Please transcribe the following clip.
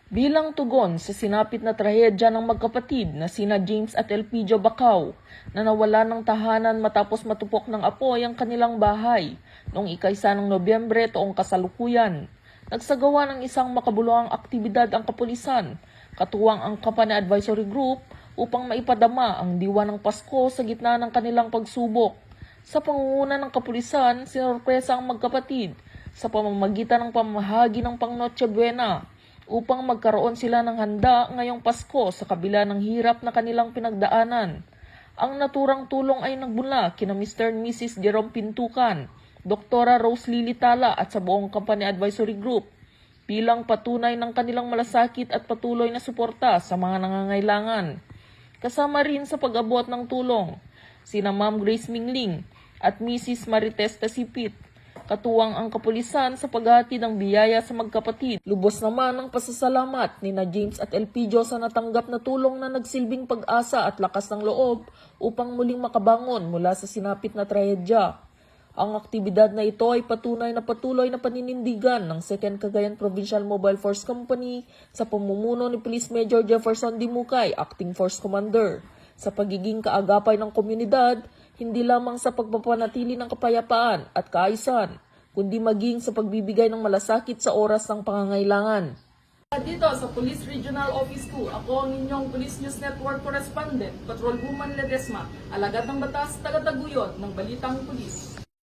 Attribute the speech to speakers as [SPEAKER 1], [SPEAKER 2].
[SPEAKER 1] Bilang tugon sa sinapit na trahedya ng magkapatid na sina James at Elpidio Bacau na nawalan ng tahanan matapos matupok ng apoy ang kanilang bahay noong ika-1 ng Nobyembre taong kasalukuyan, nagsagawa ng isang makabuluhang aktibidad ang kapulisan, katuwang ang Company Advisory Group upang maipadama ang diwa ng Pasko sa gitna ng kanilang pagsubok. Sa pangunguna ng kapulisan, sinorpresa ang magkapatid sa pamamagitan ng pamahagi ng pang Noche Buena upang magkaroon sila ng handa ngayong Pasko sa kabila ng hirap na kanilang pinagdaanan. Ang naturang tulong ay nagbula kina Mr. and Mrs. Jerome Pintukan, Dr. Rose Lily Tala at sa buong Company Advisory Group bilang patunay ng kanilang malasakit at patuloy na suporta sa mga nangangailangan. Kasama rin sa pag-abot ng tulong sina Ma'am Grace Mingling at Mrs. Marites Tasipit, katuwang ang kapulisan sa paghatid ng biyaya sa magkapatid. Lubos naman ang pasasalamat ni na James at Elpidio sa natanggap na tulong na nagsilbing pag-asa at lakas ng loob upang muling makabangon mula sa sinapit na trahedya. Ang aktibidad na ito ay patunay na patuloy na paninindigan ng 2nd Cagayan Provincial Mobile Force Company sa pamumuno ni Police Major Jefferson Dimukay, Acting Force Commander, sa pagiging kaagapay ng komunidad, hindi lamang sa pagpapanatili ng kapayapaan at kaayusan, kundi maging sa pagbibigay ng malasakit sa oras ng pangangailangan.
[SPEAKER 2] Dito sa Police Regional Office 2, ako ang inyong Police News Network Correspondent, Patrolwoman Ledesma, alagad ng batas, taga-taguyod ng Balitang Pulis.